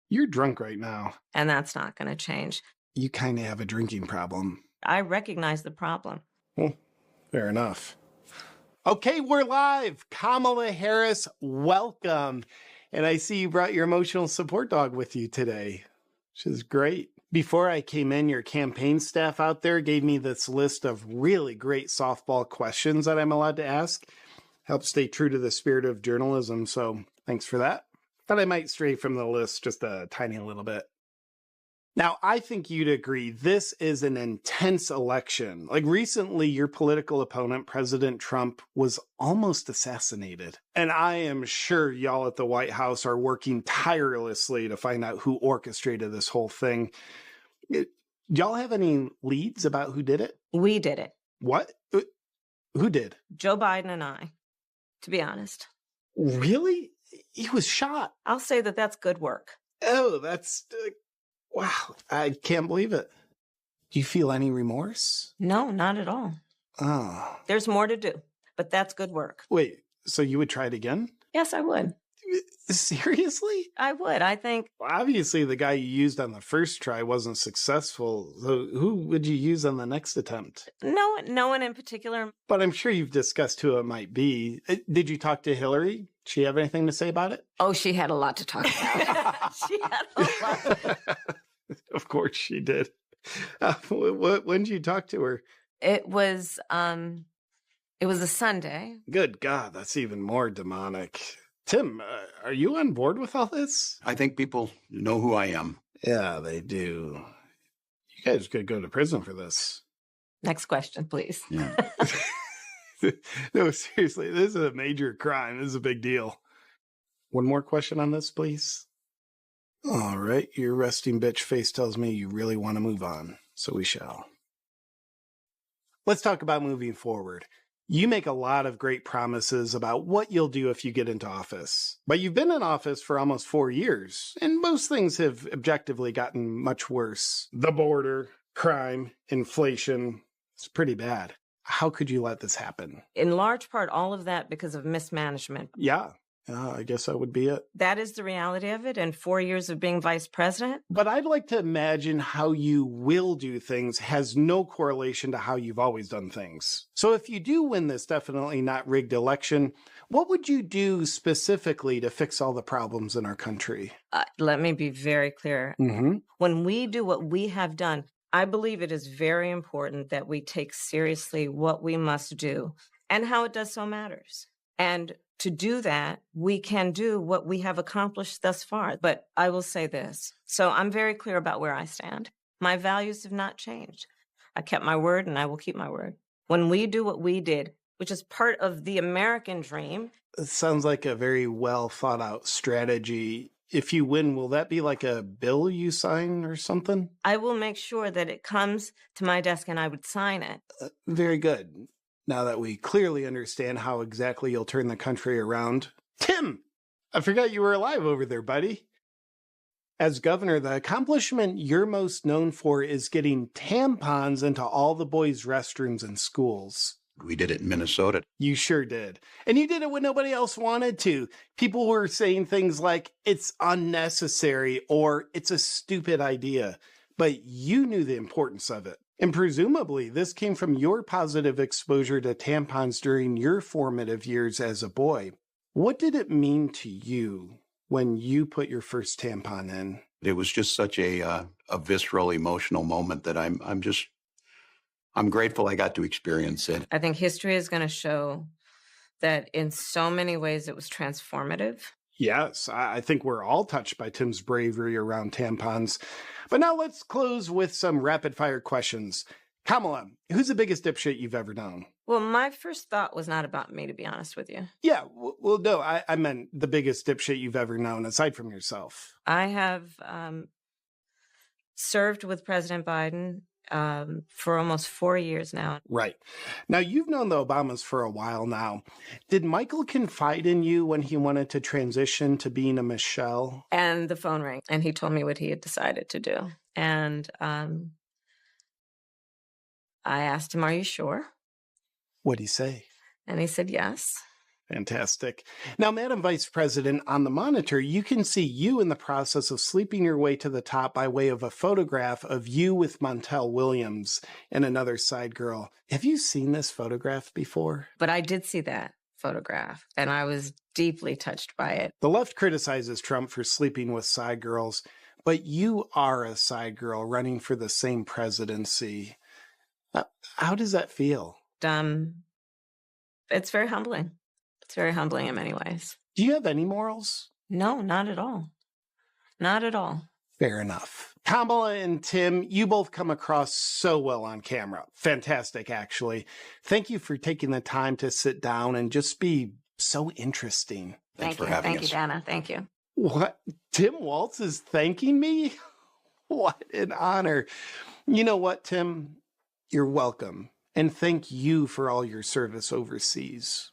You're drunk right now. And that's not going to change. You kind of have a drinking problem. I recognize the problem. Well, fair enough. Okay, we're live. Kamala Harris, welcome. And I see you brought your emotional support dog with you today, which is great. Before I came in, your campaign staff out there gave me this list of really great softball questions that I'm allowed to ask. Help stay true to the spirit of journalism, so thanks for that. Thought I might stray from the list just a tiny little bit. Now, I think you'd agree this is an intense election. Like recently, your political opponent, President Trump, was almost assassinated. And I am sure y'all at the White House are working tirelessly to find out who orchestrated this whole thing. Y'all have any leads about who did it? We did it. What? Who did? Joe Biden and I, to be honest. Really? He was shot. I'll say that that's good work. Oh, that's... wow, I can't believe it. Do you feel any remorse? No, not at all. Oh. There's more to do, but that's good work. Wait, so you would try it again? Yes, I would. Seriously? I would. I think... Well, obviously, the guy you used on the first try wasn't successful. So who would you use on the next attempt? No one in particular. But I'm sure you've discussed who it might be. Did you talk to Hillary? She have anything to say about it? Oh, she had a lot to talk about. She had a lot. Of course she did. When did you talk to her? It was a Sunday. Good God, that's even more demonic. Tim, are you on board with all this? I think people know who I am. Yeah, they do. You guys could go to prison for this. Next question, please. Yeah. No, seriously, this is a major crime. This is a big deal. One more question on this, please. All right, your resting bitch face tells me you really want to move on, so we shall. Let's talk about moving forward. You make a lot of great promises about what you'll do if you get into office. But you've been in office for almost 4 years, and most things have objectively gotten much worse. The border, crime, inflation, it's pretty bad. How could you let this happen? In large part, all of that because of mismanagement. Yeah, I guess that would be it. That is the reality of it. And 4 years of being vice president. But I'd like to imagine how you will do things has no correlation to how you've always done things. So if you do win this definitely not rigged election, what would you do specifically to fix all the problems in our country? Let me be very clear. Mm-hmm. When we do what we have done, I believe it is very important that we take seriously what we must do and how it does so matters. And to do that, we can do what we have accomplished thus far. But I will say this. So I'm very clear about where I stand. My values have not changed. I kept my word and I will keep my word. When we do what we did, which is part of the American dream. It sounds like a very well thought out strategy. If you win, will that be like a bill you sign or something? I will make sure that it comes to my desk and I would sign it. Very good. Now that we clearly understand how exactly you'll turn the country around. Tim! I forgot you were alive over there, buddy. As governor, the accomplishment you're most known for is getting tampons into all the boys' restrooms in schools. We did it in Minnesota. You sure did. And you did it when nobody else wanted to. People were saying things like, it's unnecessary or it's a stupid idea. But you knew the importance of it. And presumably, this came from your positive exposure to tampons during your formative years as a boy. What did it mean to you when you put your first tampon in? It was just such a visceral, emotional moment that I'm grateful I got to experience it. I think history is going to show that in so many ways it was transformative. Yes, I think we're all touched by Tim's bravery around tampons. But now let's close with some rapid fire questions. Kamala, who's the biggest dipshit you've ever known? Well, my first thought was not about me, to be honest with you. Yeah, well, no, I meant the biggest dipshit you've ever known, aside from yourself. I have served with President Biden for almost 4 years now. Right. Now, you've known the Obamas for a while now. Did Michael confide in you when he wanted to transition to being a Michelle? And the phone rang, and he told me what he had decided to do. And I asked him, "Are you sure?" What'd he say? And he said, "Yes." Fantastic. Now, Madam Vice President, on the monitor, you can see you in the process of sleeping your way to the top by way of a photograph of you with Montel Williams and another side girl. Have you seen this photograph before? But I did see that photograph, and I was deeply touched by it. The left criticizes Trump for sleeping with side girls, but you are a side girl running for the same presidency. How does that feel? It's very humbling. It's very humbling in many ways. Do you have any morals? No, not at all. Not at all. Fair enough. Kamala and Tim, you both come across so well on camera. Fantastic, actually. Thank you for taking the time to sit down and just be so interesting. Thanks for having us. Thank you, Dana. Thank you. What? Tim Walz is thanking me? What an honor. You know what, Tim? You're welcome. And thank you for all your service overseas.